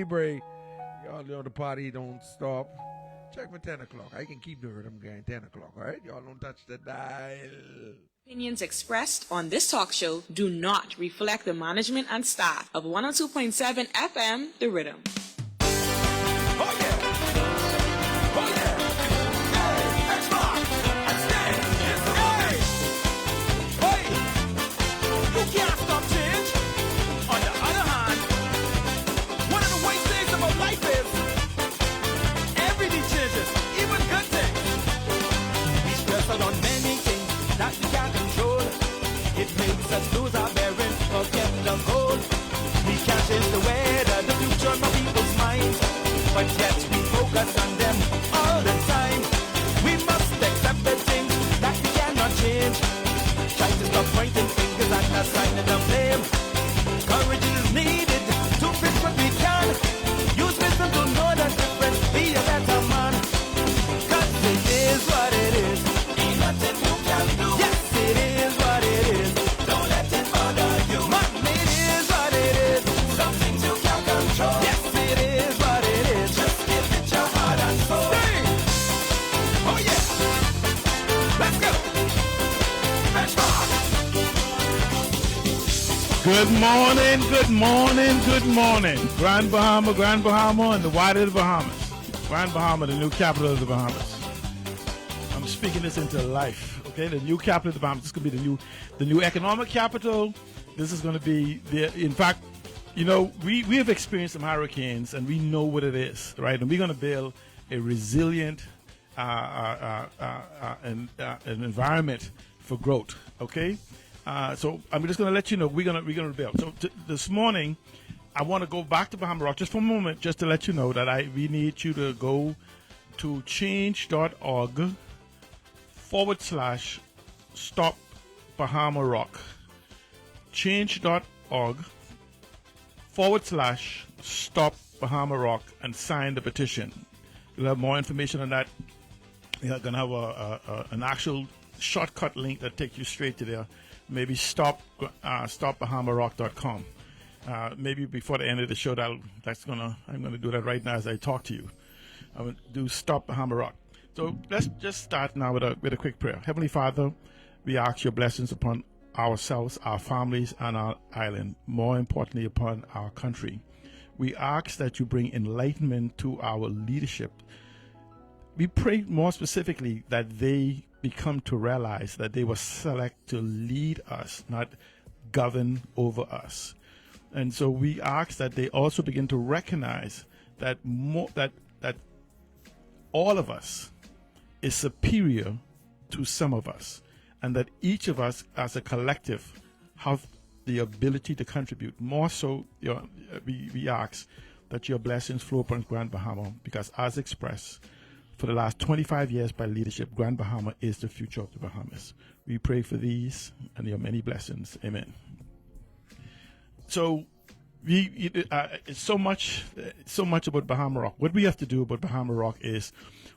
Libre. Y'all know the party don't stop. Check for 10 o'clock. I can keep the rhythm going 10 o'clock, all right? Y'all don't touch the dial. Opinions expressed on this talk show do not reflect the management and staff of 102.7 FM, The Riddim. Oh yeah! Oh yeah! Hey! X-Mark! Stand! Hey! Hey! You can't stop change. On the other hand, one of the worst things about life is every day changes, even good things. We stress on many things that we can't control. It makes us lose our bearings, forget the goal. We can't change the weather, the future of people's minds, but yet we focus on them all the time. We must accept the things that we cannot change. Try to stop pointing fingers and assigning the blame. Courage is needed to fix what we can. Use wisdom to know the difference, be a better man. Cause it is what it is. Ain't nothing you can do. Yes, it is what it is. Don't let it bother you. Man, it is what it is. Some things you can't control. Yes, it is what it is. Just give it your heart and soul. Sing! Oh yeah! Let's go! Benchmark! Good morning, good morning, good morning. Grand Bahama, and the white of the Bahamas. Grand Bahama, the new capital of the Bahamas. I'm speaking this into life, okay? The new capital of the Bahamas. This is going to be the new economic capital. This is going to be in fact, you know, we have experienced some hurricanes and we know what it is, right? And we're going to build a resilient an environment for growth, okay? So I'm just going to let you know we're going to build. So this morning, I want to go back to Bahama Rock just for a moment, just to let you know that we need you to go to change.org/stop Bahama Rock. Change.org/stop Bahama Rock and sign the petition. You'll have more information on that. We're going to have an actual shortcut link that takes you straight to there. Maybe stopbahamarock.com. Maybe before the end of the show, I'm going to do that right now as I talk to you. I'm going to do Stop Bahama Rock. So let's just start now with a quick prayer. Heavenly Father, we ask your blessings upon ourselves, our families, and our island. More importantly, upon our country. We ask that you bring enlightenment to our leadership. We pray more specifically that they become to realize that they were selected to lead us, not govern over us. And so we ask that they also begin to recognize that that all of us is superior to some of us, and that each of us as a collective have the ability to contribute. More so, we ask that your blessings flow upon Grand Bahama, because as expressed for the last 25 years by leadership, Grand Bahama is the future of the Bahamas. We pray for these and your many blessings. Amen. So it's so much about Bahama Rock. What we have to do about Bahama Rock is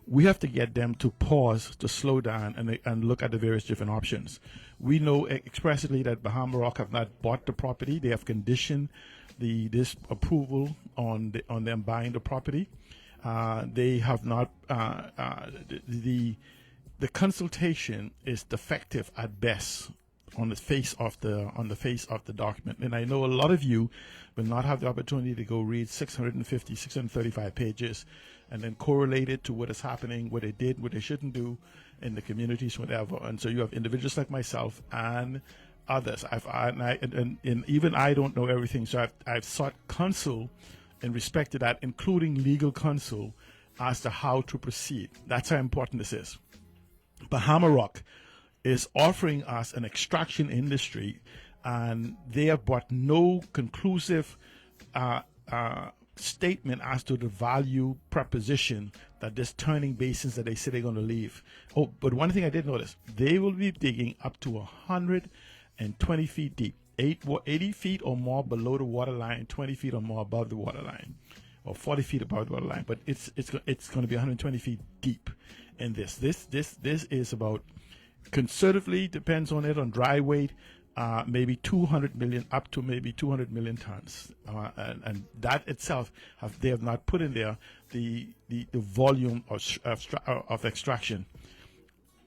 we have to get them to pause, to slow down, and look at the various different options. We know expressly that Bahama Rock have not bought the property. They have conditioned this approval on them buying the property. They have not. The consultation is defective at best on the face of the document. And I know a lot of you will not have the opportunity to go read 635 pages and then correlate it to what is happening, what they did, what they shouldn't do in the communities, whatever. And so you have individuals like myself and others. And even I don't know everything, so I've sought counsel in respect to that, including legal counsel as to how to proceed. That's how important this is. Bahama Rock is offering us an extraction industry, and they have brought no conclusive statement as to the value proposition that this turning basins that they say they're going to leave. Oh, but one thing I did notice, they will be digging up to 120 feet deep, 80 feet or more below the water line, 20 feet or more above the water line, or 40 feet above the water line. But it's going to be 120 feet deep in this. This is about, conservatively, depends on dry weight, maybe 200 million, up to maybe 200 million tons, and that itself they have not put in there the volume of extraction.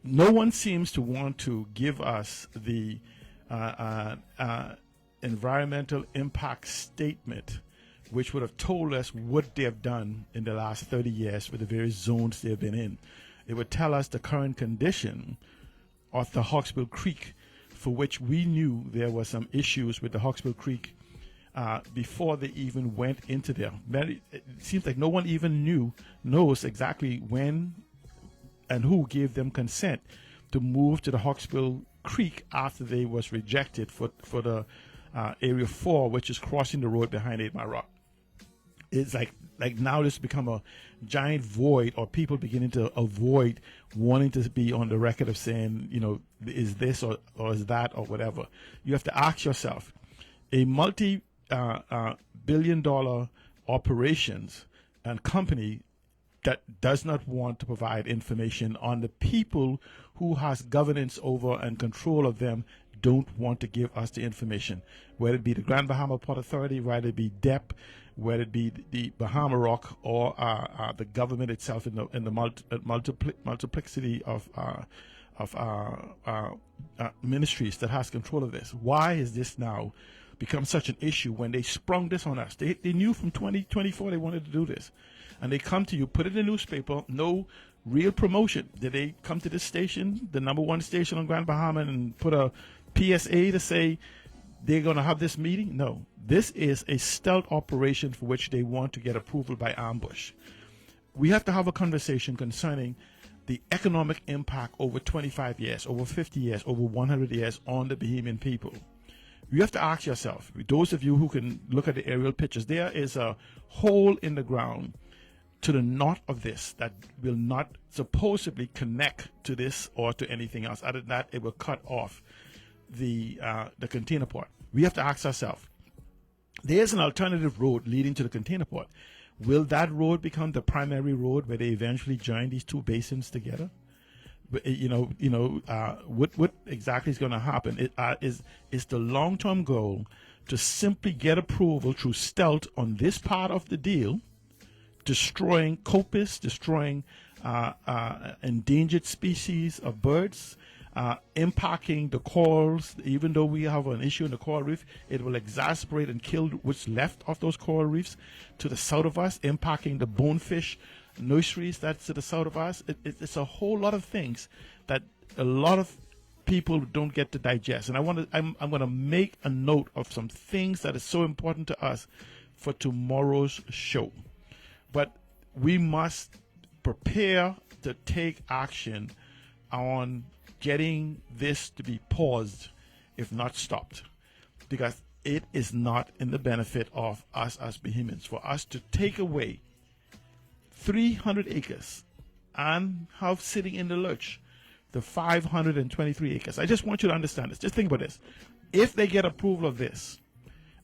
No one seems to want to give us the environmental impact statement, which would have told us what they have done in the last 30 years with the various zones they have been in. It would tell us the current condition of the Hawksbill Creek, for which we knew there were some issues with the Hawksbill Creek before they even went into there. It seems like no one even knows exactly when and who gave them consent to move to the Hawksbill Creek after they was rejected for the Area 4, which is crossing the road behind 8 Mile Rock. It's like now this become a giant void, or people beginning to avoid wanting to be on the record of saying, is this or is that or whatever. You have to ask yourself, a multi-billion-dollar operations and company that does not want to provide information on the people who has governance over and control of them don't want to give us the information, whether it be the Grand Bahama Port Authority, whether it be DEP, whether it be the Bahama Rock, or the government itself in the multiplicity of ministries that has control of this. Why is this now become such an issue when they sprung this on us? They knew from 2024 they wanted to do this, and they come to you, put it in the newspaper, no real promotion. Did they come to this station, the #1 station on Grand Bahama, and put a PSA to say they're going to have this meeting? No. This is a stealth operation for which they want to get approval by ambush. We have to have a conversation concerning the economic impact over 25 years, over 50 years, over 100 years on the Bahamian people. You have to ask yourself, those of you who can look at the aerial pictures, there is a hole in the ground to the north of this that will not supposedly connect to this or to anything else. Other than that, it will cut off the container port. We have to ask ourselves, there's an alternative road leading to the container port. Will that road become the primary road where they eventually join these two basins together? What exactly is going to happen? Is the long-term goal to simply get approval through stealth on this part of the deal, destroying coppice, destroying endangered species of birds, impacting the corals? Even though we have an issue in the coral reef, it will exacerbate and kill what's left of those coral reefs to the south of us, impacting the bonefish nurseries that's to the south of us. It's a whole lot of things that a lot of people don't get to digest. And I'm going to make a note of some things that is so important to us for tomorrow's show. But we must prepare to take action on getting this to be paused, if not stopped, because it is not in the benefit of us as Bahamians for us to take away 300 acres and have sitting in the lurch the 523 acres. I just want you to understand this. Just think about this. If they get approval of this,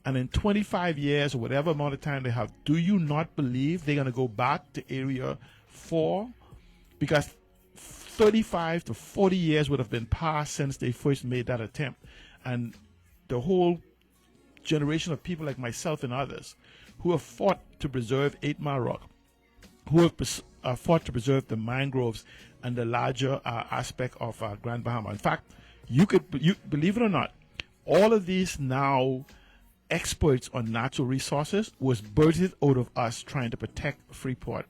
and in 25 years or whatever amount of time they have, do you not believe they're going to go back to Area 4? Because 35 to 40 years would have been passed since they first made that attempt. And the whole generation of people like myself and others who have fought to preserve 8 Mile Rock, who have fought to preserve the mangroves and the larger aspect of Grand Bahama. In fact, you believe it or not, all of these now experts on natural resources was birthed out of us trying to protect Freeport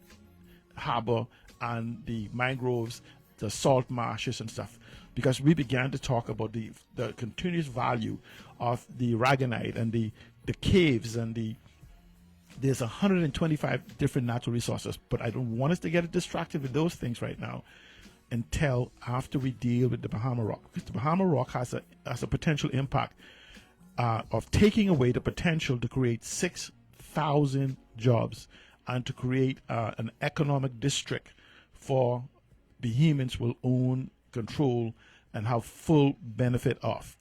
Harbor and the mangroves, the salt marshes and stuff, because we began to talk about the continuous value of the aragonite and the caves and there's 125 different natural resources. But I don't want us to get distracted with those things right now until after we deal with the Bahama Rock, because the Bahama Rock has a potential impact of taking away the potential to create 6,000 jobs and to create an economic district for Bahamians will own, control, and have full benefit of.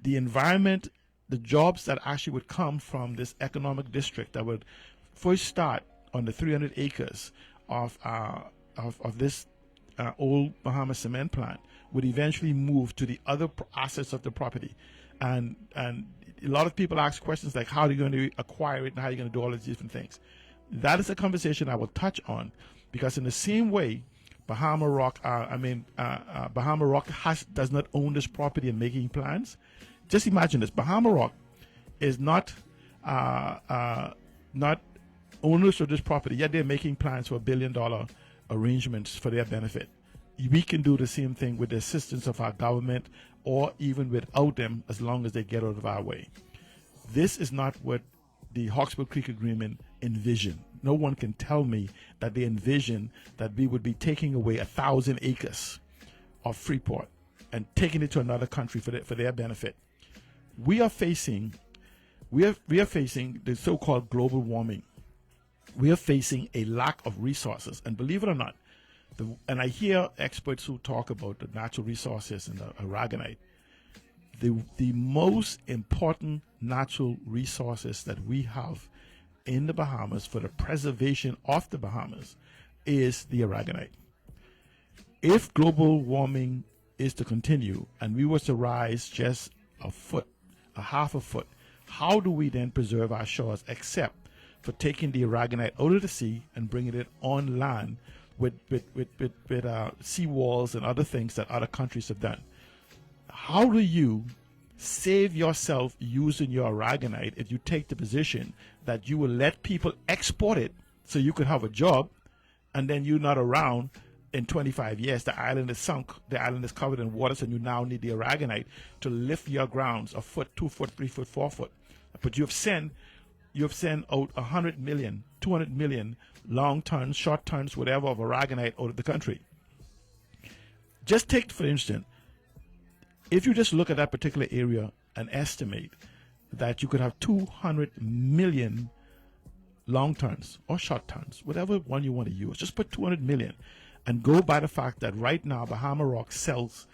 The environment, the jobs that actually would come from this economic district that would first start on the 300 acres of this old Bahama cement plant would eventually move to the other assets of the property. and a lot of people ask questions like, how are you going to acquire it and how are you going to do all these different things? That is a conversation I will touch on, because in the same way, Bahama Rock does not own this property and making plans. Just imagine this: Bahama Rock is not owners of this property, yet they're making plans for $1 billion arrangements for their benefit. We can do the same thing with the assistance of our government, or even without them, as long as they get out of our way. This is not what the Hawkesbury Creek Agreement envisioned. No one can tell me that they envisioned that we would be taking away 1,000 acres of Freeport and taking it to another country for their benefit. We are facing the so-called global warming. We are facing a lack of resources, and believe it or not, and I hear experts who talk about the natural resources and the aragonite. The most important natural resources that we have in the Bahamas for the preservation of the Bahamas is the aragonite. If global warming is to continue and we were to rise just a half a foot, how do we then preserve our shores except for taking the aragonite out of the sea and bringing it on land with sea walls and other things that other countries have done? How do you save yourself using your aragonite if you take the position that you will let people export it so you could have a job, and then you're not around in 25 years? The island is sunk, the island is covered in waters, and you now need the aragonite to lift your grounds a foot, 2 foot, 3 foot, 4 foot. But you've sent out 100 million, 200 million long tons, short tons, whatever, of aragonite out of the country. Just take, for instance, if you just look at that particular area and estimate that you could have 200 million long tons or short tons, whatever one you want to use, just put 200 million and go by the fact that right now Bahama Rock sells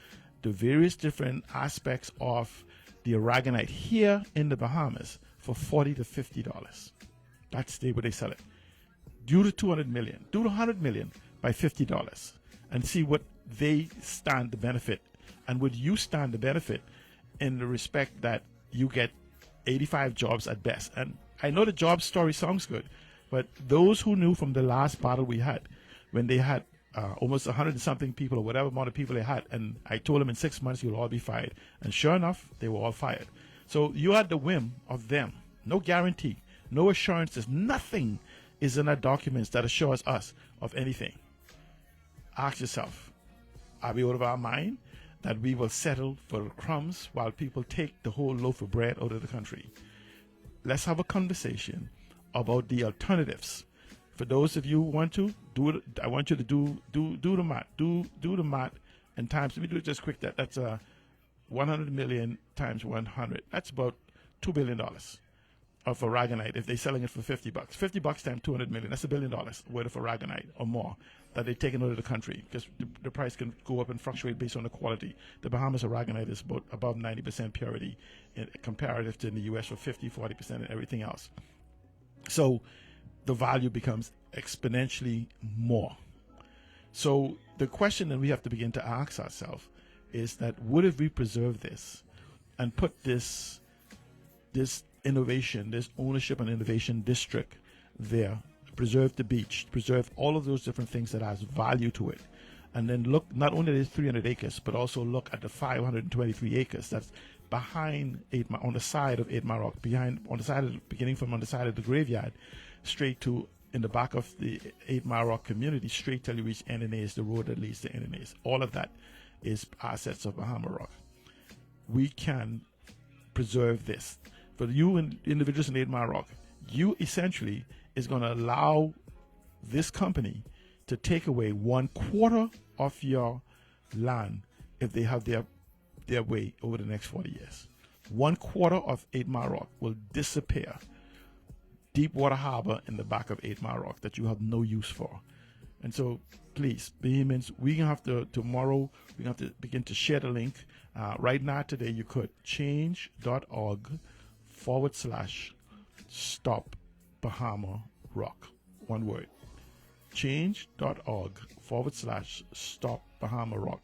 the various different aspects of the aragonite here in the Bahamas for $40 to $50. That's the way they sell it. Do the 200 million, do the 100 million by $50 and see what they stand to benefit. And would you stand to benefit in the respect that you get 85 jobs at best? And I know the job story sounds good, but those who knew from the last battle we had, when they had almost 100 and something people, or whatever amount of people they had, and I told them in 6 months you'll all be fired. And sure enough, they were all fired. So you had the whim of them. No guarantee, no assurances, nothing is in our documents that assures us of anything. Ask yourself, are we out of our mind that we will settle for crumbs while people take the whole loaf of bread out of the country? Let's have a conversation about the alternatives. For those of you who want to do it, I want you to do the math. Do the math and times. Let me do it just quick. That's 100 million times 100. That's about $2 billion of aragonite. If they're selling it for $50, $50 times 200 million, that's $1 billion worth of aragonite or more that they're taking out of the country, because the price can go up and fluctuate based on the quality. The Bahamas aragonite is about above 90% purity comparative to in the U.S. for 50-40% and everything else. So the value becomes exponentially more. So the question that we have to begin to ask ourselves is that, what if we preserve this and put this innovation, this ownership and innovation district there, preserve the beach, preserve all of those different things that has value to it, and then look not only at the 300 acres, but also look at the 523 acres that's behind 8 Mile, on the side of 8 Mile Rock, beginning from on the side of the graveyard, straight to in the back of the 8 Mile Rock community, straight till you reach NNA's, the road that leads to NNA's. All of that is assets of Bahama Rock. We can preserve this. For you individuals in 8 Mile Rock, you essentially is going to allow this company to take away 1/4 of your land if they have their way over the next 40 years. 1/4 of 8 Mile Rock will disappear. Deepwater Harbor in the back of 8 Mile Rock that you have no use for. And so, please, Bahamians, we're going to have to, tomorrow, we're going to have to begin to share the link. Right now, today, you could change.org/stop Bahama Rock. One word. Change.org/stop Bahama Rock.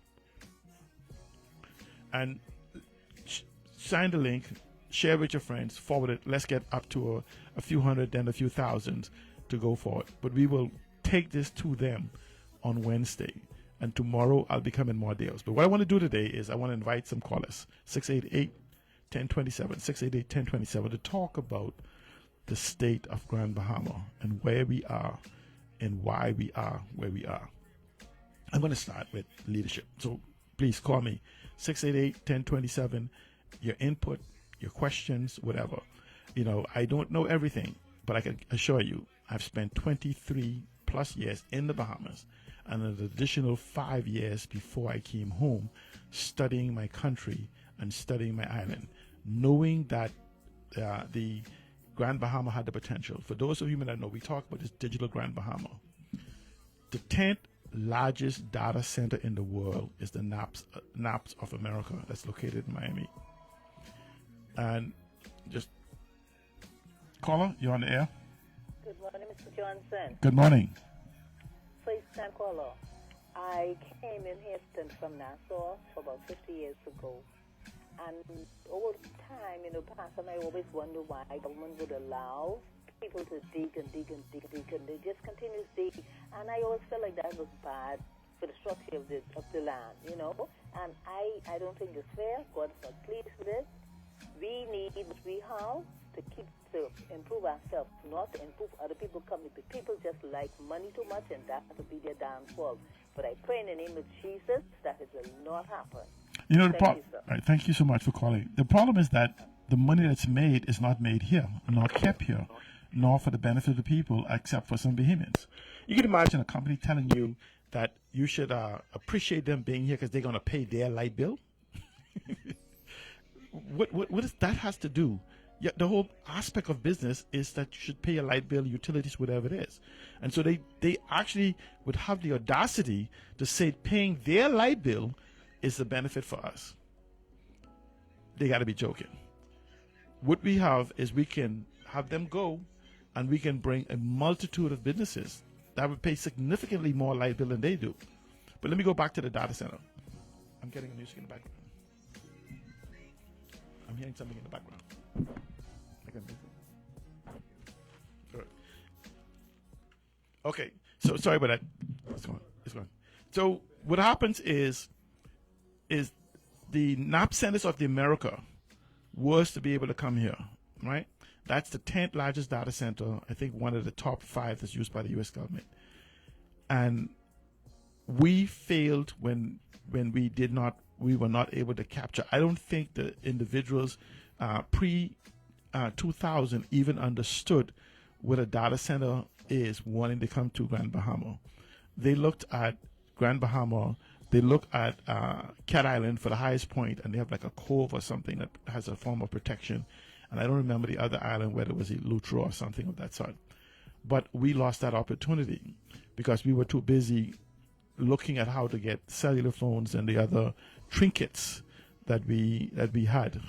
And sign the link, share with your friends, forward it. Let's get up to a few hundred, then a few thousand to go for it. But we will take this to them on Wednesday. And tomorrow I'll be coming more deals. But what I want to do today is I want to invite some callers, 688-1027, 688-1027, to talk about the state of Grand Bahama and where we are and why we are where we are. I'm going to start with leadership. So please call me, 688-1027, your input, your questions, whatever. You know, I don't know everything, but I can assure you I've spent 23 plus years in the Bahamas and an additional 5 years before I came home studying my country and studying my island, knowing that the Grand Bahama had the potential. For those of you who may not know, we talk about this digital Grand Bahama. The 10th largest data center in the world is the NAPS of America that's located in Miami. And just, caller, you're on the air. Good morning, Mr. Johnson. Good morning. First time caller. I came in Houston from Nassau about 50 years ago. And over time, past time, I always wonder why government would allow people to dig and dig and dig and dig, and they just continue to dig. And I always felt like that was bad for the structure of the land, And I don't think it's fair. God's not pleased with it. We need what we have to improve ourselves, not to improve other people coming. The people just like money too much, and that will be their downfall. But I pray in the name of Jesus that it will not happen. Thank you so much for calling. The problem is that the money that's made is not made here, not kept here, nor for the benefit of the people, except for some Bahamians. You can imagine a company telling you that you should appreciate them being here because they're going to pay their light bill. What does that has to do? Yeah, the whole aspect of business is that you should pay your light bill, utilities, whatever it is. And so they actually would have the audacity to say paying their light bill is the benefit for us. They got to be joking. What we have is we can have them go and we can bring a multitude of businesses that would pay significantly more light bill than they do. But let me go back to the data center. I'm getting music in the background. I'm hearing something in the background. I can move it. Good. Okay, so sorry about that. It's going. So what happens is the NAP centers of the America was to be able to come here, right? That's the 10th largest data center. I think one of the top 5 that's used by the U.S. government. And we failed when we were not able to capture. I don't think the individuals pre-2000 even understood what a data center is wanting to come to Grand Bahama. They looked at Grand Bahama, they look at Cat Island for the highest point, and they have like a cove or something that has a form of protection. And I don't remember the other island, whether it was Eleuthera or something of that sort. But we lost that opportunity because we were too busy looking at how to get cellular phones and the other trinkets that we had.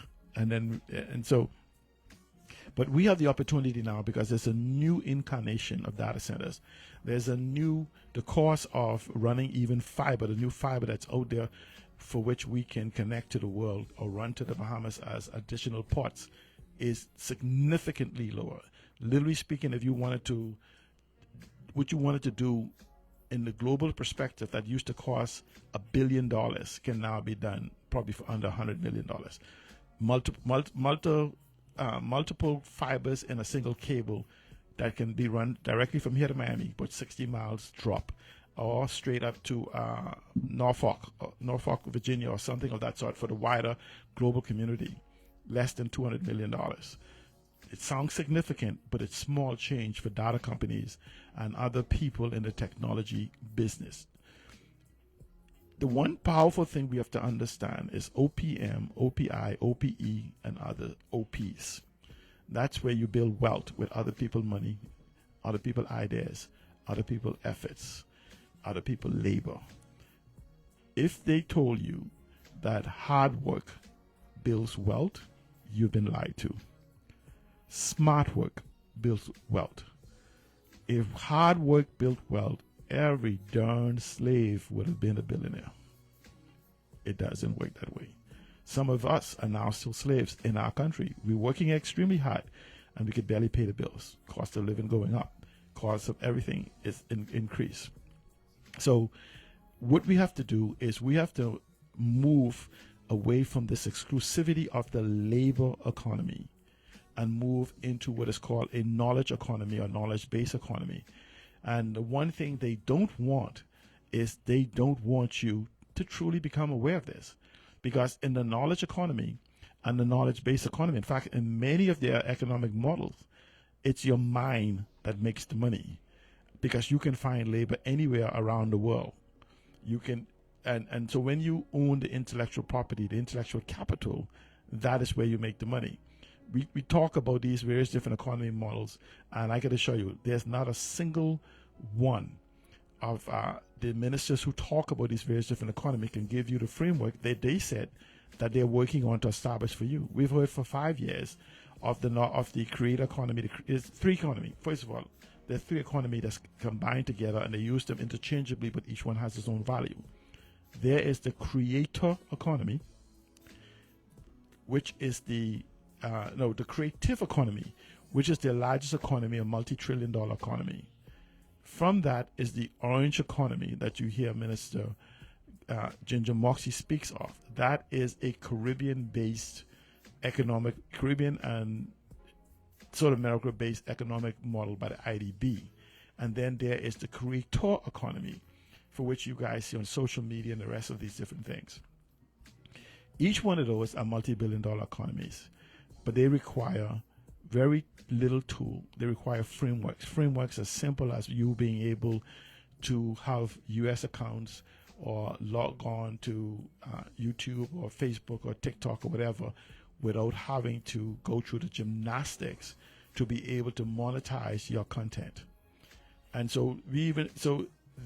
But we have the opportunity now because there's a new incarnation of data centers. There's the cost of running even fiber, the new fiber that's out there for which we can connect to the world or run to the Bahamas as additional ports is significantly lower. Literally speaking, if you wanted to, what you wanted to do in the global perspective that used to cost $1 billion can now be done probably for under $100 million. Multiple fibers in a single cable that can be run directly from here to Miami, but 60 miles drop, or straight up to Norfolk, Virginia, or something of that sort for the wider global community. Less than $200 million. It sounds significant, but it's small change for data companies and other people in the technology business. The one powerful thing we have to understand is OPM, OPI, OPE, and other OPs. That's where you build wealth with other people's money, other people's ideas, other people's efforts, other people's labor. If they told you that hard work builds wealth, you've been lied to. Smart work builds wealth. If hard work built wealth, every darn slave would have been a billionaire. It doesn't work that way. Some of us are now still slaves in our country. We're working extremely hard, and we could barely pay the bills. Cost of living going up. Cost of everything is increased. So what we have to do is we have to move away from this exclusivity of the labor economy and move into what is called a knowledge economy or knowledge-based economy. And the one thing they don't want is they don't want you to truly become aware of this. Because in the knowledge economy and the knowledge-based economy, in fact, in many of their economic models, it's your mind that makes the money. Because you can find labor anywhere around the world. You can, and so when you own the intellectual property, the intellectual capital, that is where you make the money. We talk about these various different economy models, and I got to show you, there's not a single one of the ministers who talk about these various different economy can give you the framework that they said that they're working on to establish for you. We've heard for 5 years of the creator economy. There's three economy. First of all, there are three economy that's combined together, and they use them interchangeably, but each one has its own value. There is the creator economy, which is the creative economy, which is the largest economy, a multi-trillion-dollar economy. From that is the orange economy that you hear Minister Ginger Moxie speaks of. That is a Caribbean-based Caribbean and sort of America-based economic model by the IDB. And then there is the creator economy, for which you guys see on social media and the rest of these different things. Each one of those are multi-billion-dollar economies, but they require very little tool. They require frameworks. Frameworks as simple as you being able to have US accounts or log on to YouTube or Facebook or TikTok or whatever without having to go through the gymnastics to be able to monetize your content. And so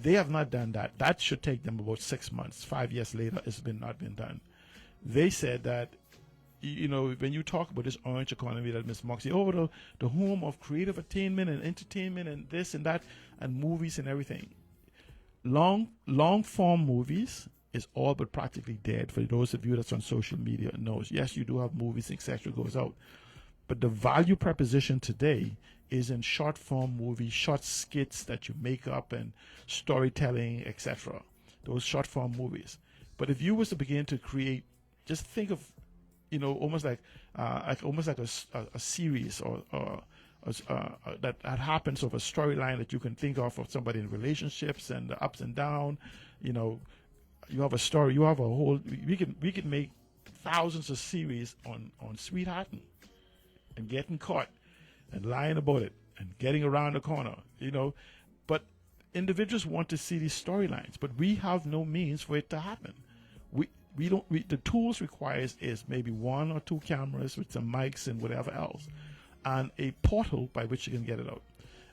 they have not done that. That should take them about 6 months. 5 years later, it's not been done. They said that, when you talk about this orange economy that Ms. Moxie, the home of creative attainment and entertainment and this and that and movies and everything. Long form movies is all but practically dead. For those of you that's on social media knows, yes, you do have movies, etc. goes out. But the value proposition today is in short form movies, short skits that you make up and storytelling, etc. Those short form movies. But if you was to begin to create, just think of, almost like a series or that happens of a storyline that you can think of somebody in relationships and the ups and downs. You have a story. You have a whole. We can make thousands of series on sweethearting and getting caught and lying about it and getting around the corner. But individuals want to see these storylines, but we have no means for it to happen. The tools requires is maybe 1 or 2 cameras with some mics and whatever else, and a portal by which you can get it out.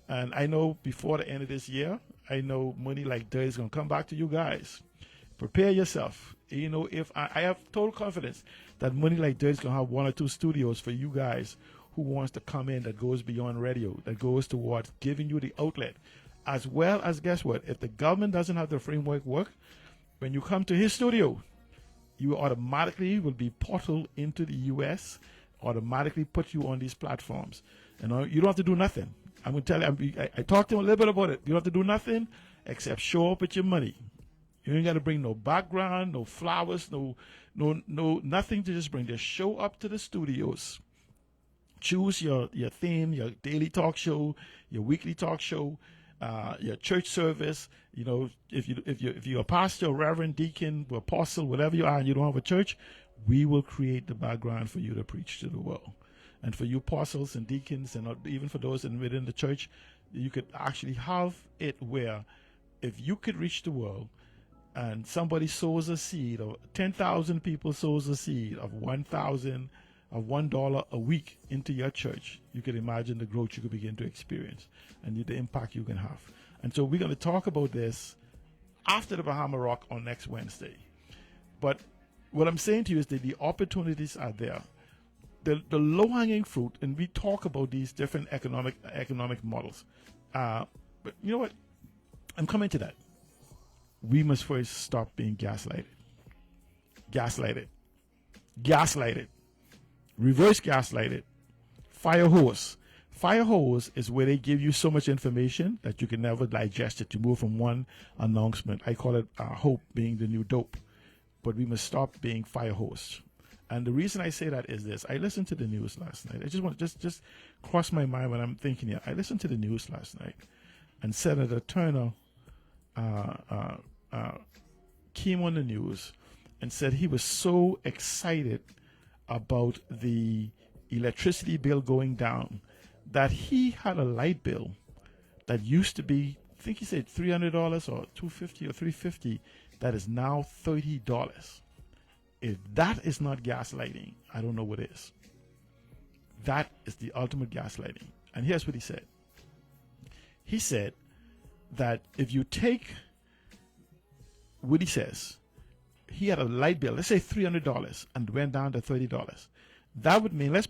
And I know before the end of this year, I know money like dirt is going to come back to you guys. Prepare yourself. If I have total confidence that money like dirt is going to have 1 or 2 studios for you guys who wants to come in that goes beyond radio, that goes towards giving you the outlet, as well as, guess what? If the government doesn't have the framework work, when you come to his studio, you automatically will be portaled into the U.S., automatically put you on these platforms. You don't have to do nothing. I'm going to tell you, I talked to him a little bit about it. You don't have to do nothing except show up with your money. You ain't got to bring no background, no flowers, no, nothing to just bring. Just show up to the studios. Choose your theme, your daily talk show, your weekly talk show, your church service. If you're a pastor, reverend, deacon, apostle, whatever you are, and you don't have a church, we will create the background for you to preach to the world. And for you apostles and deacons, and even for those within the church, you could actually have it where if you could reach the world and somebody sows a seed, or 10,000 people sows a seed of $1 a week into your church, you could imagine the growth you could begin to experience and the impact you can have. And so we're going to talk about this after the Bahama Rock on next Wednesday. But what I'm saying to you is that the opportunities are there. The low-hanging fruit, and we talk about these different economic models. But you know what? I'm coming to that. We must first stop being gaslighted. gaslighted, reverse gaslighted, fire hose. Fire hose is where they give you so much information that you can never digest it. You move from one announcement. I call it hope being the new dope. But we must stop being fire hose. And the reason I say that is this. I listened to the news last night. I just want just cross my mind when I'm thinking here. I listened to the news last night, and Senator Turner came on the news and said he was so excited about the electricity bill going down that he had a light bill that used to be, I think he said $300 or $250 or $350, that is now $30. If that is not gaslighting, I don't know what is. That is the ultimate gaslighting. And here's what he said. He said that if you take what he says, he had a light bill, let's say $300, and went down to $30. That would mean let's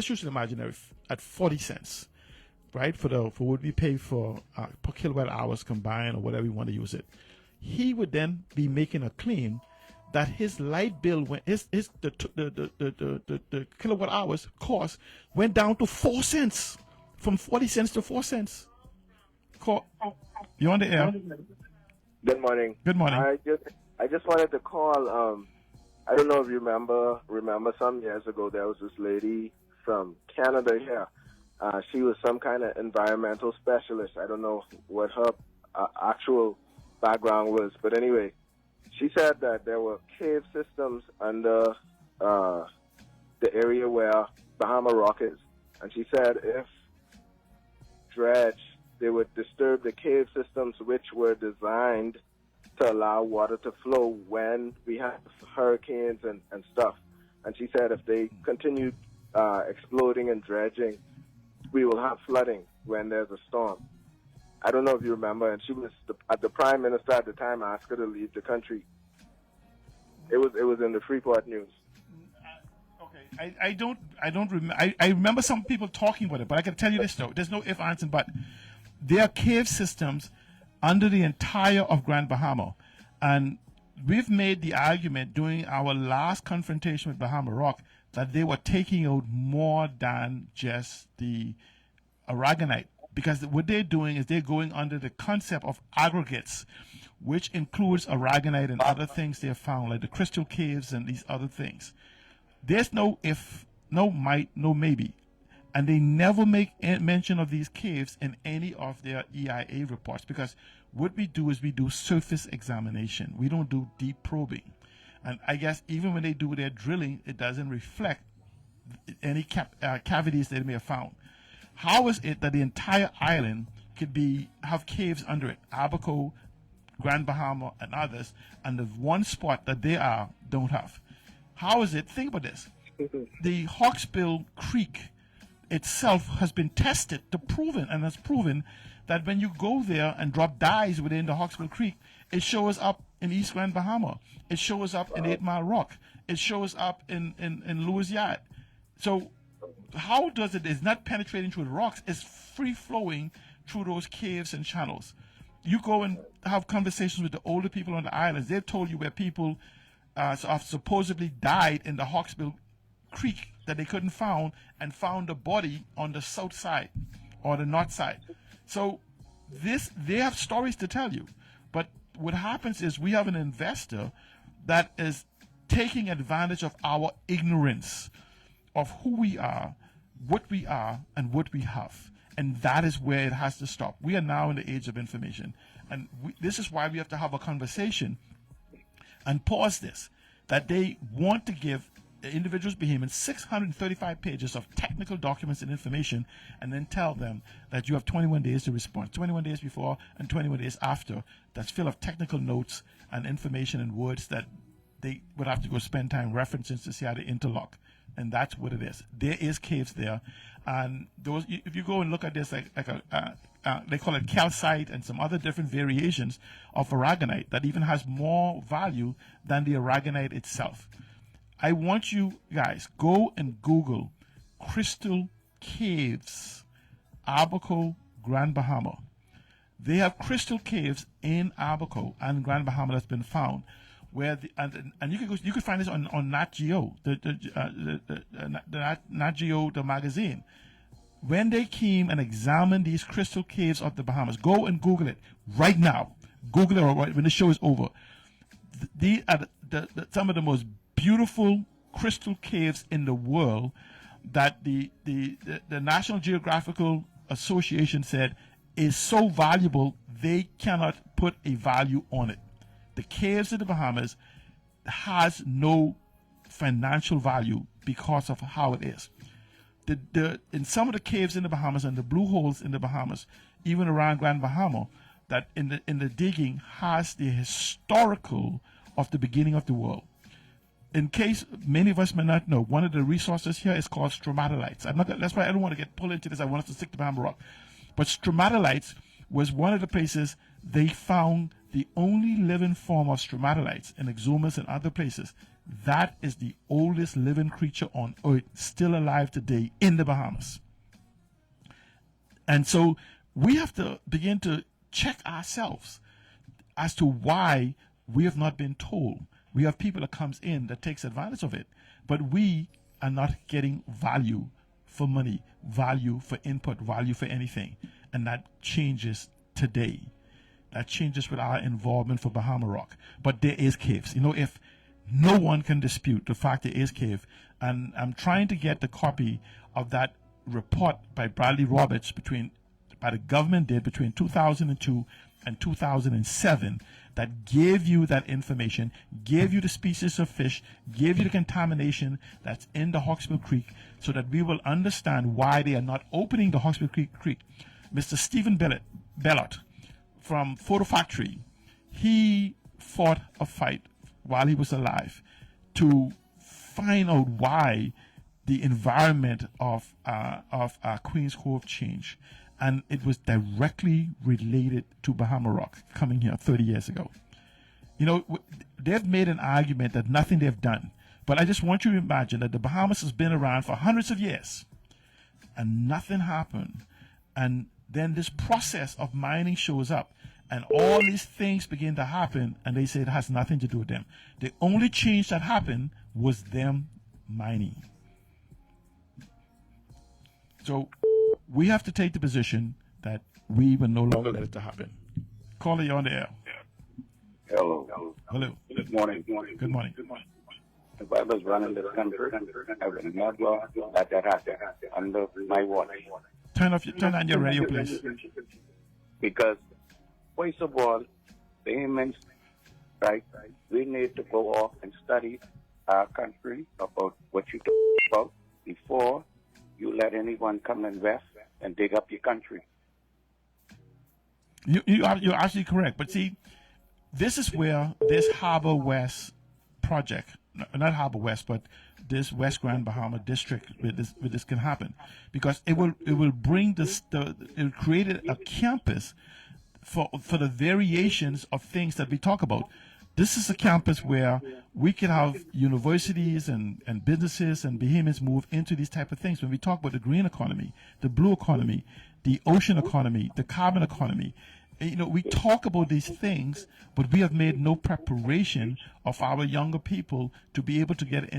use an imaginary at 40 cents, right? For what we pay for per kilowatt hours combined or whatever you want to use it. He would then be making a claim that his light bill went the kilowatt hours cost went down to 4 cents, from 40 cents to 4 cents. You on the air? Good morning. Good morning. I just wanted to call. I don't know if you remember some years ago there was this lady from Canada here. She was some kind of environmental specialist. I don't know what her actual background was, but anyway, she said that there were cave systems under the area where Bahama Rock is, and she said if dredged, they would disturb the cave systems, which were designed to allow water to flow when we have hurricanes and stuff. And she said if they continued exploding and dredging, we will have flooding when there's a storm. I don't know if you remember, and she was the prime minister at the time asked her to leave the country. It was in the Freeport News. Okay, I don't remember. I remember some people talking about it, but I can tell you this though. There's no if, ands, and but. There are cave systems under the entire of Grand Bahama, and we've made the argument during our last confrontation with Bahama Rock that they were taking out more than just the aragonite, because what they're doing is they're going under the concept of aggregates, which includes aragonite and other things they have found, like the crystal caves and these other things. There's no if, no might, no maybe. And they never make mention of these caves in any of their EIA reports, because what we do is we do surface examination. We don't do deep probing. And I guess even when they do their drilling, it doesn't reflect any cavities they may have found. How is it that the entire island could have caves under it, Abaco, Grand Bahama, and others, and the one spot that they don't have? How is it? Think about this. The Hawksbill Creek itself has been tested and has proven that when you go there and drop dyes within the Hawksbill Creek, it shows up in East Grand Bahama. It shows up in 8 Mile Rock. It shows up in Lewis Yard. So how does it? It's not penetrating through the rocks. It's free flowing through those caves and channels. You go and have conversations with the older people on the islands. They've told you where people have supposedly died in the Hawksbill Creek that they couldn't found, and found a body on the south side or the north side. So they have stories to tell you. But what happens is we have an investor that is taking advantage of our ignorance of who we are, and what we have. And that is where it has to stop. We are now in the age of information. And this is why we have to have a conversation and pause this, that they want to give individuals behemoths 635 pages of technical documents and information, and then tell them that you have 21 days to respond, 21 days before and 21 days after, that's full of technical notes and information and words that they would have to go spend time referencing to see how they interlock. And that's what it is. There is caves there, and those, if you go and look at this, they call it calcite and some other different variations of aragonite that even has more value than the aragonite itself. I want you guys, go and Google Crystal Caves, Abaco, Grand Bahama. They have crystal caves in Abaco and Grand Bahama that's been found, where and you can find this on Nat Geo, the Nat Geo, the magazine. When they came and examined these crystal caves of the Bahamas, go and Google it right now. Google it when the show is over. These are some of the most beautiful crystal caves in the world that the National Geographical Association said is so valuable they cannot put a value on it. The caves of the Bahamas has no financial value because of how it is. In some of the caves in the Bahamas and the blue holes in the Bahamas, even around Grand Bahama, that in the digging has the historical of the beginning of the world. In case many of us may not know, one of the resources here is called stromatolites. That's why I don't want to get pulled into this. I want us to stick to Bahama Rock. But stromatolites was one of the places they found the only living form of stromatolites in exhumus and other places. That is the oldest living creature on Earth still alive today in the Bahamas. And so we have to begin to check ourselves as to why we have not been told. We have people that comes in that takes advantage of it, but we are not getting value for money, value for input, value for anything. And that changes today. That changes with our involvement for Bahama Rock. But there is caves. If no one can dispute the fact there is cave, and I'm trying to get the copy of that report by Bradley Roberts by the government did between 2002 and 2007 that gave you that information, gave you the species of fish, gave you the contamination that's in the Hawksbill Creek, so that we will understand why they are not opening the Hawksbill Creek. Mr. Stephen Bellot from Photo Factory, he fought a fight while he was alive to find out why the environment of Queens Cove changed. And it was directly related to Bahama Rock coming here 30 years ago. They've made an argument that nothing they've done. But I just want you to imagine that the Bahamas has been around for hundreds of years and nothing happened. And then this process of mining shows up and all these things begin to happen, and they say it has nothing to do with them. The only change that happened was them mining. So we have to take the position that we will no longer let it to happen. Caller, you're on the air. Hello. Hello. Good morning. Good morning. If I was running this country, I would not law that happened under my watch. Turn on your radio, please. Because, first of all, the humans, right, we need to go off and study our country about what you talk about before you let anyone come and invest and dig up your country. You're actually correct. But see, this is where this Harbor West project, not Harbor West, but this West Grand Bahama district where this can happen, because it will bring this, it created a campus for the variations of things that we talk about. This is a campus where we can have universities and businesses and behemoths move into these type of things. When we talk about the green economy, the blue economy, the ocean economy, the carbon economy, we talk about these things, but we have made no preparation of our younger people to be able to get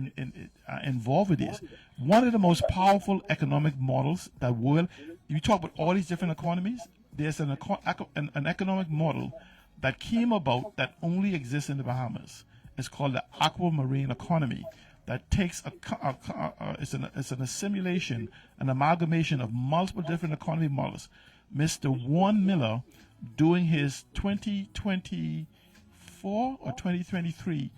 involved with this. One of the most powerful economic models that you talk about all these different economies, there's an economic model that came about that only exists in the Bahamas. It's called the aquamarine economy. That takes it's an assimilation, an amalgamation of multiple different economy models. Mr. Warren Miller, doing his 2024 or 2023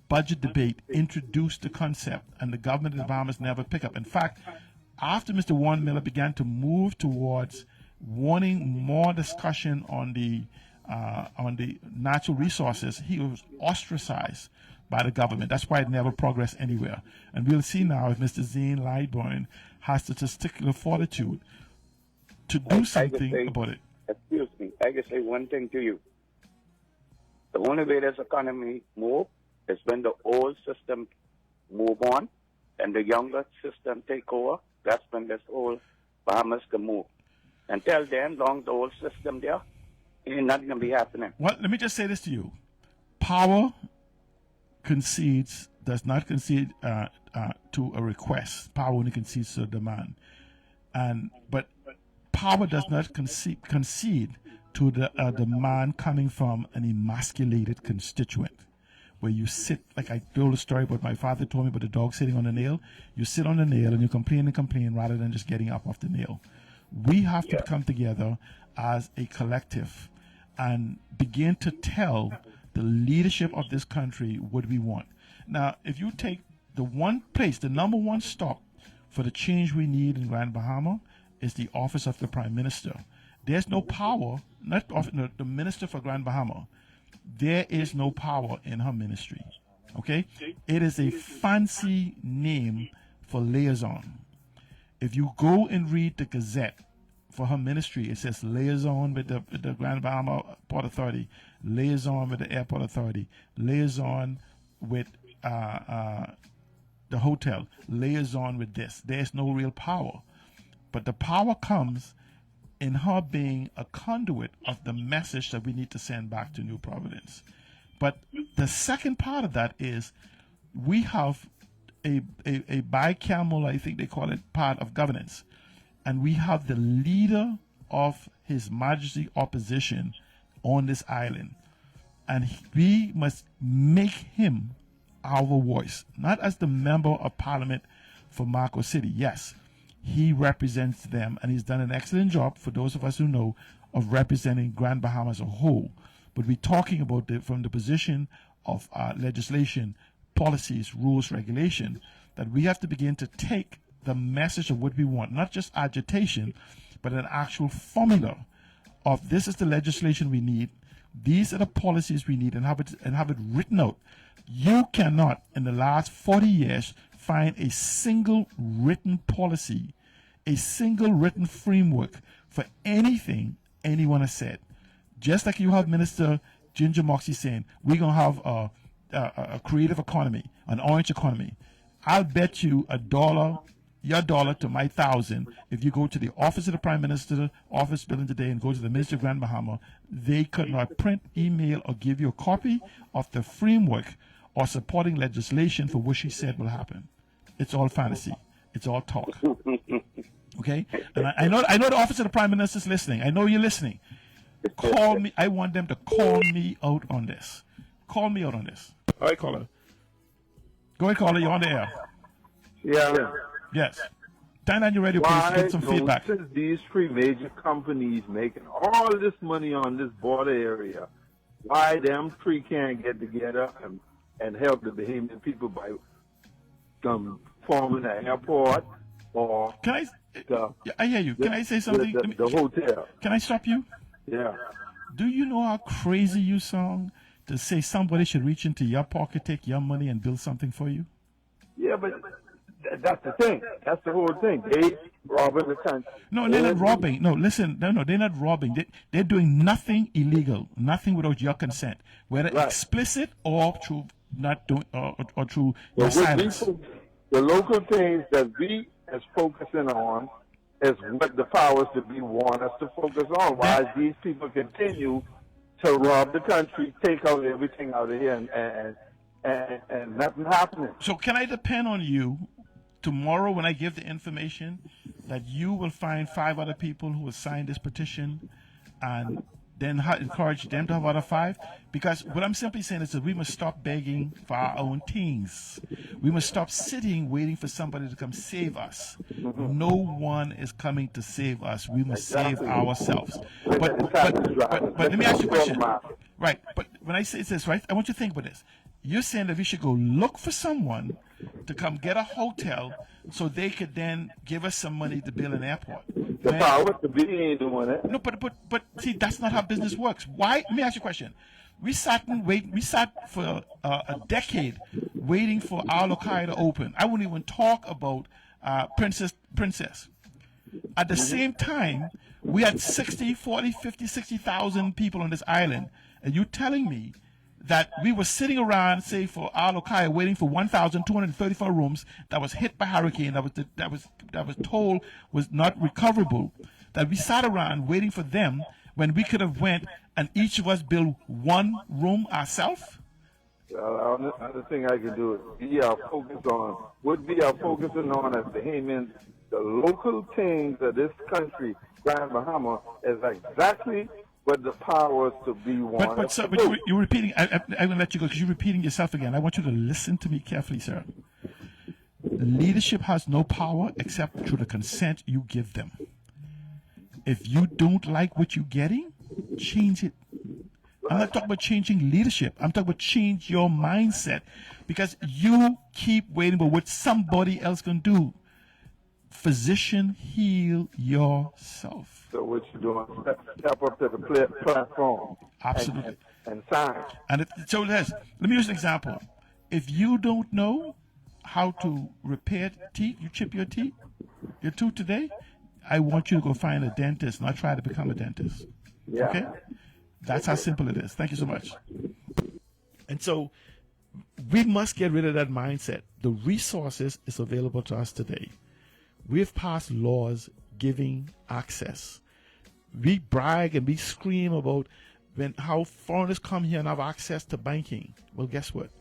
budget debate, introduced the concept, and the government of the Bahamas never picked up. In fact, after Mr. Warren Miller began to move towards wanting more discussion on the natural resources, he was ostracized by the government. That's why it never progressed anywhere. And we'll see now if Mr. Zane Lightburn has the testicular fortitude to do something about it. Excuse me, I can say one thing to you. The only way this economy move is when the old system move on and the younger system take over. That's when this old Bahamas can move. Until then, long the old system there, ain't nothing gonna be happening. Well, let me just say this to you: power does not concede to a request. Power only concedes to a demand, but power does not concede to the demand coming from an emasculated constituent. Where you sit, like I told a story about my father told me about the dog sitting on the nail. You sit on the nail and you complain and complain rather than just getting up off the nail. We have to come together as a collective and begin to tell the leadership of this country what we want. Now, if you take the number one stop for the change we need in Grand Bahama is the office of the Prime Minister. There's no power, the Minister for Grand Bahama. There is no power in her ministry. Okay? It is a fancy name for liaison. If you go and read the Gazette for her ministry, it says liaison with the Grand Bahama Port Authority, liaison with the Airport Authority, liaison with the hotel, liaison with this. There's no real power. But the power comes in her being a conduit of the message that we need to send back to New Providence. But the second part of that is we have a bicameral, I think they call it, part of governance. And we have the leader of His Majesty opposition on this island. And we must make him our voice, not as the member of parliament for Marco City. Yes, he represents them, and he's done an excellent job, for those of us who know, of representing Grand Bahama as a whole. But we're talking about from the position of legislation, policies, rules, regulation, that we have to begin to take the message of what we want, not just agitation, but an actual formula of this is the legislation we need, these are the policies we need, and have it written out. You cannot, in the last 40 years, find a single written policy, a single written framework for anything anyone has said. Just like you have Minister Ginger Moxie saying, we're going to have a creative economy, an orange economy. I'll bet you your dollar to my 1,000, if you go to the office of the Prime Minister office building today and go to the Ministry of Grand Bahama, they could not print, email, or give you a copy of the framework or supporting legislation for what she said will happen. It's all fantasy. It's all talk. Okay? And I know the office of the Prime Minister is listening. I know you're listening. Call me. I want them to call me out on this. Call me out on this. All right, caller. Go ahead, caller. You're on the air. Yeah. Yes. Turn on your radio, please. Get some feedback. Since these three major companies making all this money on this border area, why them three can't get together and help the Bahamian people by forming an airport or I hear you. Can I say something? The hotel. Can I stop you? Yeah. Do you know how crazy you sound to say somebody should reach into your pocket, take your money, and build something for you? Yeah, but that's the thing. That's the whole thing. They robbing the country. No, they're not robbing. No, listen. No, they're not robbing. They're doing nothing illegal, nothing without your consent, whether explicit or through not doing or through your silence. The local things that we is focusing on is what the powers that be want us to focus on. While these people continue to rob the country, take out everything out of here, and nothing happening. So can I depend on you tomorrow when I give the information that you will find 5 other people who will sign this petition and then encourage them to have other 5? Because what I'm simply saying is that we must stop begging for our own things. We must stop sitting waiting for somebody to come save us. No one is coming to save us. We must save ourselves. But let me ask you a question. Right, but when I say this, right, I want you to think about this. You're saying that we should go look for someone to come get a hotel so they could then give us some money to build an airport. The power to be ain't doing it. No, but see, that's not how business works. Why? Let me ask you a question. We sat for a decade waiting for our Lokai to open. I wouldn't even talk about Princess. At the same time, we had 60,000 people on this island, and you telling me that we were sitting around, say, for our Lokai, waiting for 1,234 rooms that was hit by hurricane, that was told was not recoverable. That we sat around waiting for them, when we could have went and each of us built one room ourselves? Another thing I could do is be our focus on, what we are focusing on as Bahamians, the local things of this country, Grand Bahama, is exactly what the powers to be want. But sir, but you're repeating. I'm going to let you go because you're repeating yourself again. I want you to listen to me carefully, sir. Leadership has no power except through the consent you give them. If you don't like what you're getting, change it. I'm not talking about changing leadership. I'm talking about change your mindset, because you keep waiting for what somebody else can do. Physician, heal yourself. So what you doing? Step up to the platform. Absolutely. And sign. And so let me use an example. If you don't know how to repair teeth, you chip your teeth, your tooth today, I want you to go find a dentist, not try to become a dentist. Yeah. Okay? That's how simple it is. Thank you so much. And so we must get rid of that mindset. The resources is available to us today. We've passed laws giving access. We brag and we scream about how foreigners come here and have access to banking. Well, guess what?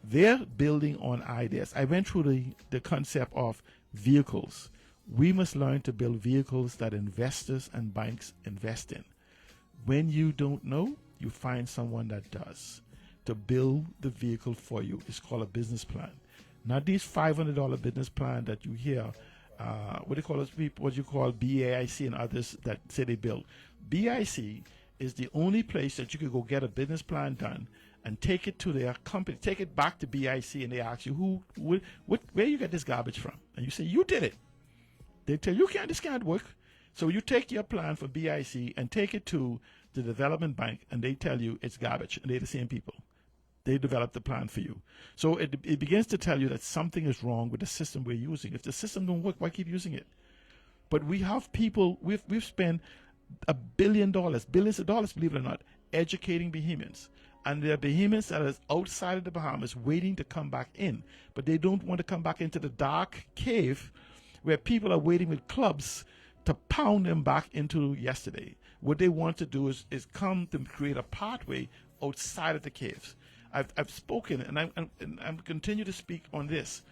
They're building on ideas. I went through the concept of vehicles. We must learn to build vehicles that investors and banks invest in. When you don't know, you find someone that does to build the vehicle for you. It's called a business plan. Not these $500 business plan that you hear. What do you call those people? What you call BAIC and others that say they build. BIC is the only place that you could go get a business plan done and take it to their company, take it back to BIC, and they ask you where you get this garbage from, and you say you did it. They tell you this can't work. So you take your plan for BIC and take it to the development bank, and they tell you it's garbage, and they're the same people. They develop the plan for you. So it begins to tell you that something is wrong with the system we're using. If the system don't work, why keep using it? But we have people, we've spent billions of dollars, believe it or not, educating Bahamians. And there are Bahamians that are outside of the Bahamas waiting to come back in. But they don't want to come back into the dark cave where people are waiting with clubs to pound them back into yesterday. What they want to do is come to create a pathway outside of the caves. I've spoken, and I'm continue to speak on this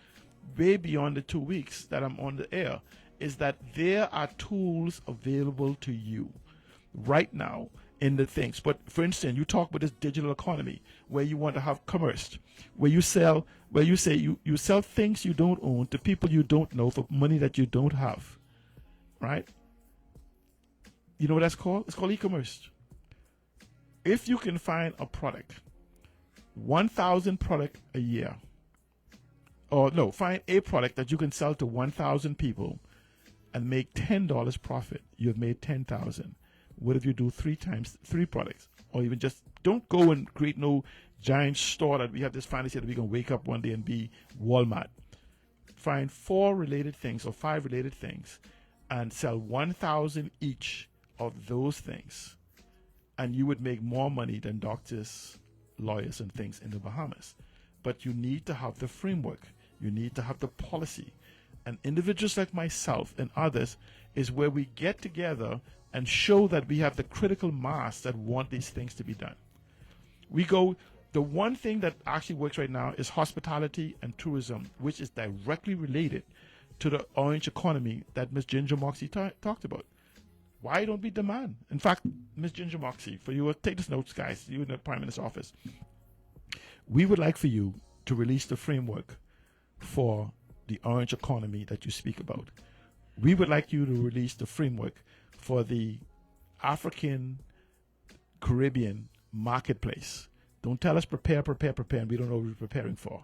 way beyond the 2 weeks that I'm on the air, is that there are tools available to you right now in the things. But for instance, you talk about this digital economy where you want to have commerce, where you sell, where you say you sell things you don't own to people you don't know for money that you don't have, right? You know what that's called? It's called e-commerce. If you can find a product, 1,000 product a year, or no, find a product that you can sell to 1,000 people and make $10 profit, you have made 10,000. What if you do 3 products? Or even just don't go and create no giant store that we have this fantasy that we can wake up one day and be Walmart. Find 4 related things or 5 related things and sell 1,000 each of those things. And you would make more money than doctors, lawyers, and things in the Bahamas. But you need to have the framework. You need to have the policy. And individuals like myself and others is where we get together and show that we have the critical mass that want these things to be done. The one thing that actually works right now is hospitality and tourism, which is directly related to the orange economy that Ms. Ginger Moxie talked about. Why don't we demand? In fact, Ms. Ginger Moxie, for you, take this notes, guys, you in the Prime Minister's office. We would like for you to release the framework for the orange economy that you speak about. We would like you to release the framework for the African Caribbean marketplace. Don't tell us prepare, and we don't know what we're preparing for.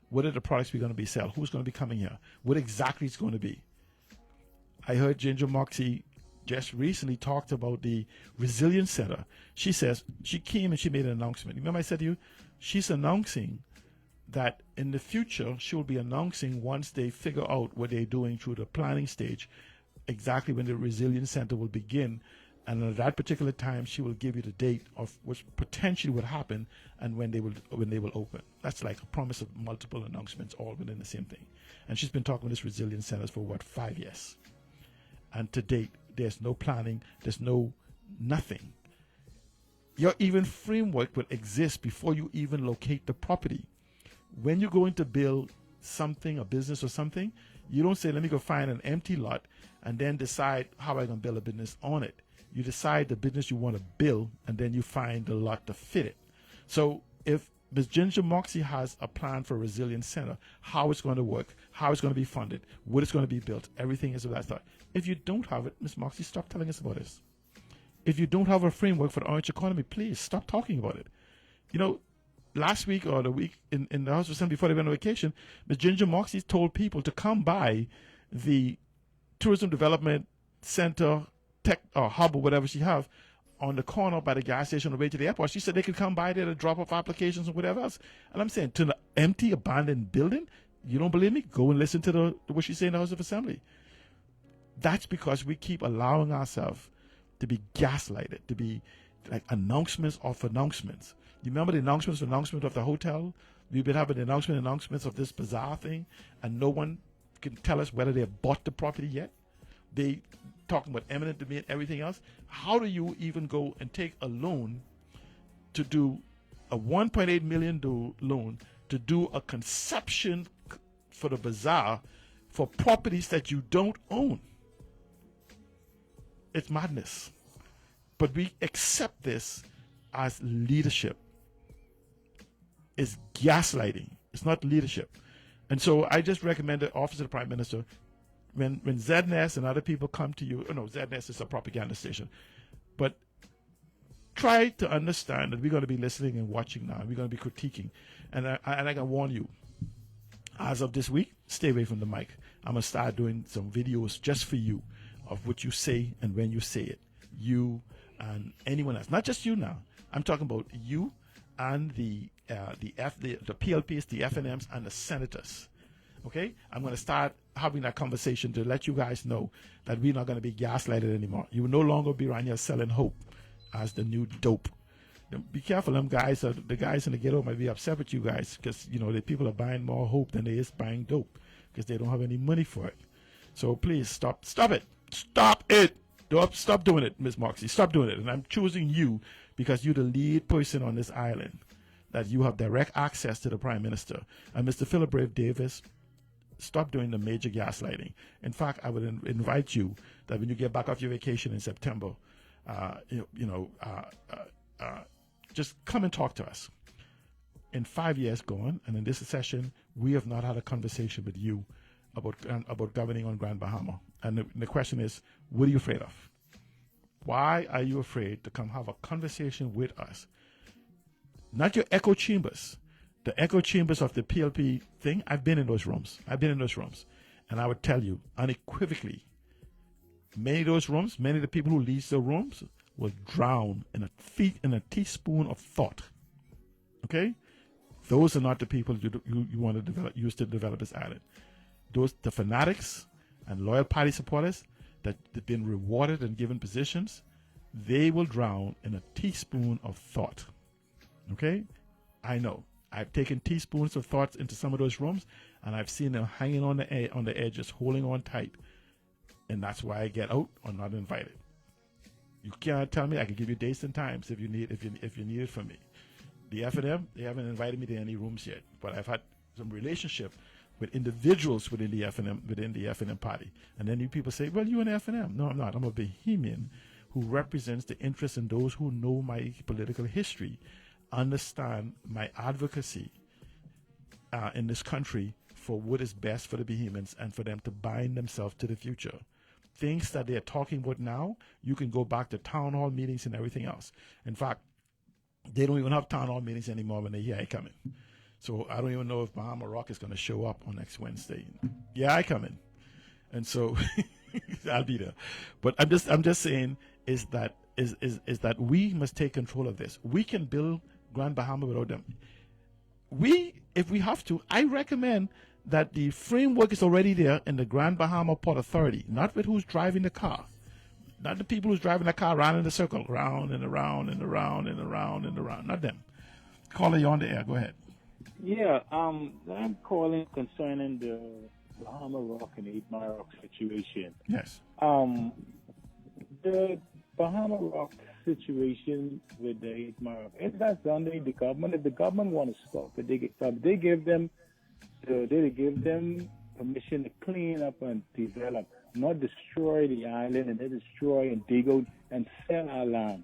What are the products we're going to be selling? Who's going to be coming here? What exactly is going to be? I heard Ginger Moxie just recently talked about the Resilience Center. She says she came and she made an announcement. Remember I said to you, she's announcing that in the future she will be announcing once they figure out what they're doing through the planning stage, exactly when the Resilience Center will begin. And at that particular time, she will give you the date of which potentially would happen and when they will open. That's like a promise of multiple announcements all within the same thing. And she's been talking with this Resilience Centers for 5 years. And to date, there's no planning, there's no nothing. Your even framework will exist before you even locate the property. When you're going to build something, a business or something, you don't say, let me go find an empty lot and then decide how I'm going to build a business on it. You decide the business you want to build, and then you find the lot to fit it. So if Ms. Ginger Moxie has a plan for a resilience center, how it's going to work, how it's going to be funded, what it's going to be built, everything is of that stuff. If you don't have it, Ms. Moxie, stop telling us about this. If you don't have a framework for the orange economy, please stop talking about it. You know, last week or the week in the House of Assembly before they went on vacation, Ms. Ginger Moxie told people to come by the Tourism Development Center tech or hub or whatever she have on the corner by the gas station on the way to the airport. She said they could come by there to drop off applications or whatever else. And I'm saying, to the empty, abandoned building, you don't believe me? Go and listen to what she said in the House of Assembly. That's because we keep allowing ourselves to be gaslighted, to be like announcements of announcements. You remember the announcement of the hotel? We've been having announcements of this bizarre thing, and no one can tell us whether they bought the property yet. They talking about eminent domain and everything else. How do you even go and take a loan to do a $1.8 million loan to do a conception for the bazaar for properties that you don't own? It's madness. But we accept this as leadership. It's gaslighting. It's not leadership. And so I just recommend the Office of the Prime Minister, when ZNS and other people come to you, no, ZNS is a propaganda station, but try to understand that we're going to be listening and watching now. We're going to be critiquing. And I can warn you, as of this week, stay away from the mic. I'm going to start doing some videos just for you of what you say and when you say it. You and anyone else, not just you now. I'm talking about you and the PLPs, the FNMs, and the senators. Okay? I'm going to start having that conversation to let you guys know that we're not going to be gaslighted anymore. You will no longer be around here selling hope as the new dope. Be careful, the guys in the ghetto might be upset with you guys because, you know, the people are buying more hope than they is buying dope because they don't have any money for it. So please stop it. Stop it. Stop doing it, Ms. Moxie. Stop doing it. And I'm choosing you because you're the lead person on this island, that you have direct access to the Prime Minister. And Mr. Philip Brave Davis, stop doing the major gaslighting. In fact, I would invite you that when you get back off your vacation in September, just come and talk to us. In 5 years gone, and in this session, we have not had a conversation with you about governing on Grand Bahama. And the question is, what are you afraid of? Why are you afraid to come have a conversation with us? Not your echo chambers. The echo chambers of the PLP thing, I've been in those rooms. And I would tell you unequivocally, many of those rooms, many of the people who lead the rooms will drown in a teaspoon of thought. Okay? Those are not the people you want to use to develop this island. The fanatics and loyal party supporters that have been rewarded and given positions, they will drown in a teaspoon of thought. Okay? I know. I've taken teaspoons of thoughts into some of those rooms, and I've seen them hanging on the edges, holding on tight. And that's why I get out or not invited. You can't tell me. I can give you dates and times if you need it from me. The FNM, they haven't invited me to any rooms yet, but I've had some relationship with individuals within the FNM party. And then you people say, well, you're an FNM. No, I'm not. I'm a Bahamian who represents the interests in those who know my political history, understand my advocacy in this country for what is best for the Bahamians and for them to bind themselves to the future. Things that they're talking about now, you can go back to town hall meetings and everything else. In fact, they don't even have town hall meetings anymore when they hear I coming. So I don't even know if Bahama Rock is going to show up on next Wednesday. Yeah, I come in. And so I'll be there. But I'm just saying is that we must take control of this. We can build Grand Bahama without them. If we have to, I recommend that the framework is already there in the Grand Bahama Port Authority, not with who's driving the car. Not the people who's driving the car around in a circle, round and around and around and around and around. Not them. Caller, you're on the air. Go ahead. Yeah, I'm calling concerning the Bahama Rock and 8 Mile Rock situation. Yes. The Bahama Rock situation with the 8 Mile, if that's under the government, if the government want to stop it, they get stop. They give them permission to clean up and develop, not destroy the island and then destroy and dig out and sell our land.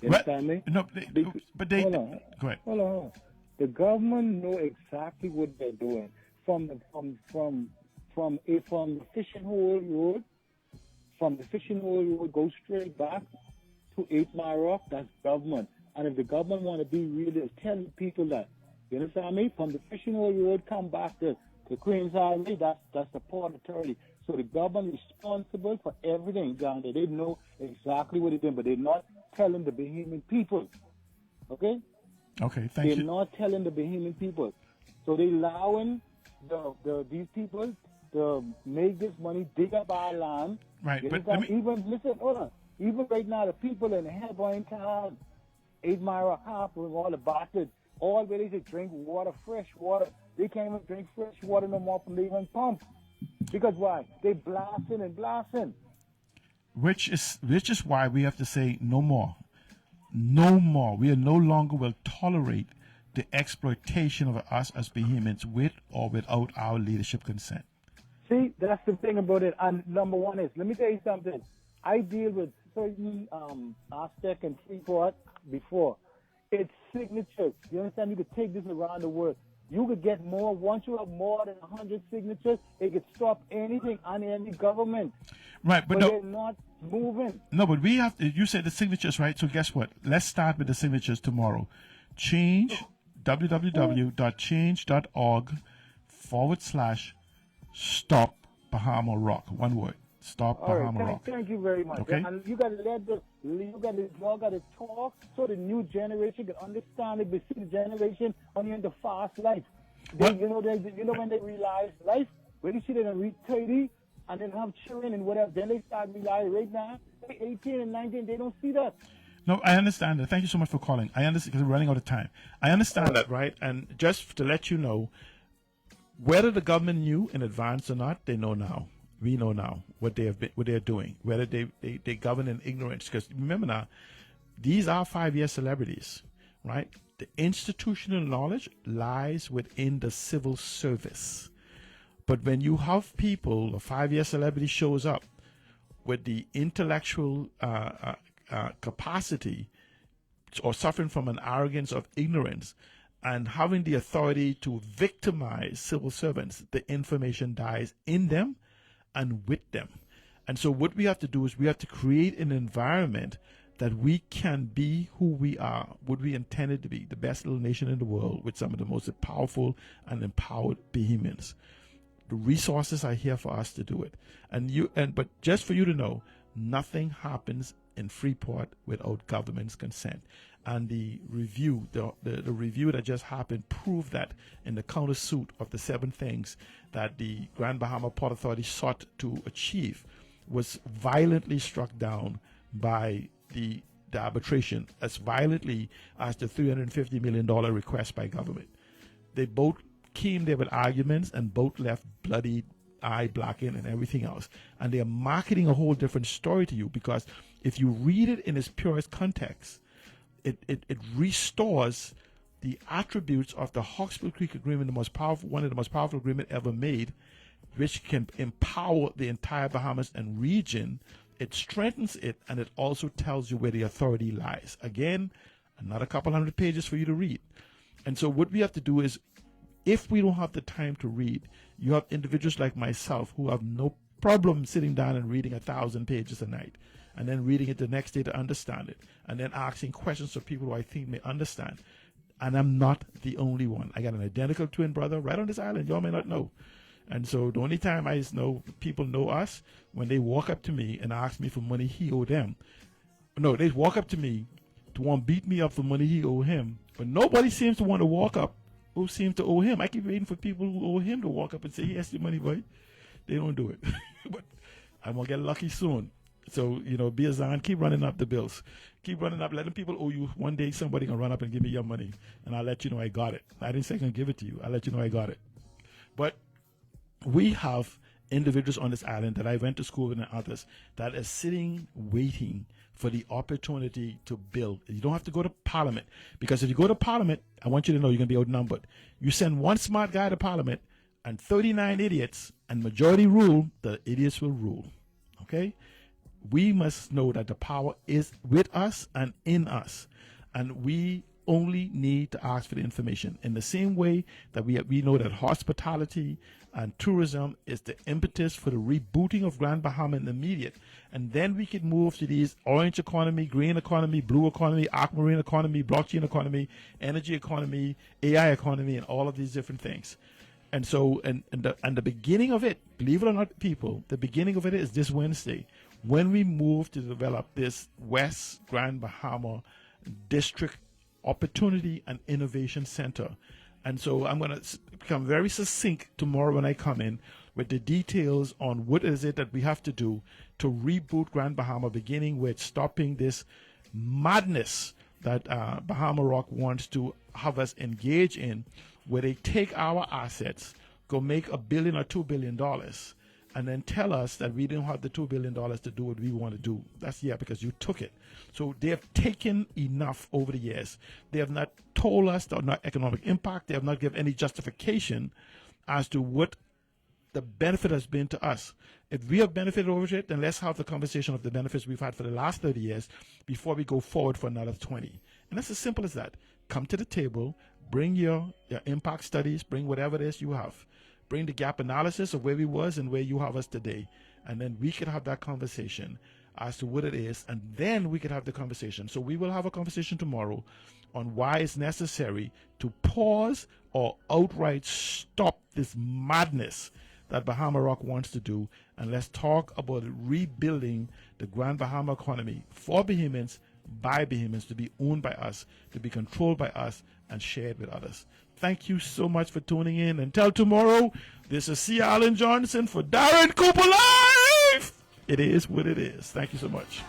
You understand me? No, but they hold on. Go ahead. Hold on. The government know exactly what they're doing. From the fishing hole road, go straight back to 8 Mile Rock. That's government. And if the government want to be real, they'll tell people that. You understand me? From the fishing hole road, come back to Queens Highway. That's the port authority. So the government is responsible for everything down there. They know exactly what they're doing, but they're not telling the Bahamian people. Okay? Okay, thank you. They're not telling the Bahamian people. So they're allowing these people to make this money, dig up our land. Right, but even right now, the people in Hellboyne Town, 8 Mile Rock Harbor, all the bastards, all where they just drink water, fresh water. They can't even drink fresh water no more from the even pump. Because why? They blasting and blasting. Which is why we have to say no more. No more. We no longer will tolerate the exploitation of us as Bahamians with or without our leadership consent. See, that's the thing about it. And number one is, let me tell you something. I deal with certain Aztec and Freeport before. It's signatures. You understand? You could take this around the world. You could get more. Once you have more than 100 signatures, it could stop anything on any government. Right, but they're not moving. No, but we have to, you said the signatures, right? So guess what? Let's start with the signatures tomorrow. Change, www.change.org/stop Bahama Rock. One word. Stop Bahama Rock. Thank you very much. Okay. And you gotta y'all gotta talk so the new generation can understand it. We see the generation only in the fast life. You know when they realize life, when you see them reach 30 and then have children and whatever, then they start realizing right now, 18 and 19, they don't see that. No, I understand that. Thank you so much for calling. I understand because we're running out of time. I understand that, right? And just to let you know, whether the government knew in advance or not, they know now. We know now what they're doing. Whether they govern in ignorance, because remember now, these are 5-year celebrities, right? The institutional knowledge lies within the civil service. But when you have people, a 5-year celebrity shows up with the intellectual capacity or suffering from an arrogance of ignorance and having the authority to victimize civil servants, the information dies in them and with them. And so what we have to do is we have to create an environment that we can be who we are, what we intended to be, the best little nation in the world with some of the most powerful and empowered Bahamians. The resources are here for us to do it. But just for you to know, nothing happens in Freeport without government's consent. And the review, the review that just happened proved that in the countersuit of the 7 things that the Grand Bahama Port Authority sought to achieve was violently struck down by the arbitration, as violently as the $350 million request by government. They both came there with arguments and both left bloody, eye blackened and everything else. And they are marketing a whole different story to you, because if you read it in its purest context, it restores the attributes of the Hawkesbury Creek Agreement, one of the most powerful agreement ever made, which can empower the entire Bahamas and region. It strengthens it, and it also tells you where the authority lies. Again, another couple hundred pages for you to read. And so what we have to do is, if we don't have the time to read, you have individuals like myself who have no problem sitting down and reading 1,000 pages a night, and then reading it the next day to understand it, and then asking questions of people who I think may understand. And I'm not the only one. I got an identical twin brother right on this island. Y'all may not know. And so the only time I know people know us, when they walk up to me and ask me for money he owe them. No, they walk up to me to want to beat me up for money he owe him. But nobody seems to want to walk up who seems to owe him. I keep waiting for people who owe him to walk up and say, "Yes, your money, boy." They don't do it. But I'm going to get lucky soon. So, be a Zan, keep running up the bills. Keep running up, letting people owe you. One day somebody going to run up and give me your money, and I'll let you know I got it. I didn't say I'm going to give it to you. I'll let you know I got it. But we have individuals on this island that I went to school with and others that are sitting waiting for the opportunity to build. You don't have to go to Parliament, because if you go to Parliament, I want you to know you're going to be outnumbered. You send one smart guy to Parliament and 39 idiots, and majority rule, the idiots will rule. Okay? We must know that the power is with us and in us, and we only need to ask for the information. In the same way that we know that hospitality and tourism is the impetus for the rebooting of Grand Bahama in the immediate, and then we can move to these orange economy, green economy, blue economy, aquamarine economy, blockchain economy, energy economy, AI economy, and all of these different things. And so, and the beginning of it, believe it or not, people, the beginning of it is this Wednesday, when we move to develop this West Grand Bahama District Opportunity and Innovation Center. And so I'm going to become very succinct tomorrow when I come in with the details on what is it that we have to do to reboot Grand Bahama, beginning with stopping this madness that Bahama Rock wants to have us engage in, where they take our assets, go make $1 billion or $2 billion, and then tell us that we don't have the $2 billion to do what we want to do. That's because you took it. So they have taken enough over the years. They have not told us the not economic impact. They have not given any justification as to what the benefit has been to us. If we have benefited over it, then let's have the conversation of the benefits we've had for the last 30 years before we go forward for another 20. And that's as simple as that. Come to the table, bring your impact studies, bring whatever it is you have. Bring the gap analysis of where we was and where you have us today. And then we could have that conversation as to what it is, and then we could have the conversation. So we will have a conversation tomorrow on why it's necessary to pause or outright stop this madness that Bahama Rock wants to do, and let's talk about rebuilding the Grand Bahama economy for Bahamians, by Bahamians, to be owned by us, to be controlled by us, and shared with others. Thank you so much for tuning in. Until tomorrow, this is C. Allen Johnson for Darren Cooper Live. It is what it is. Thank you so much.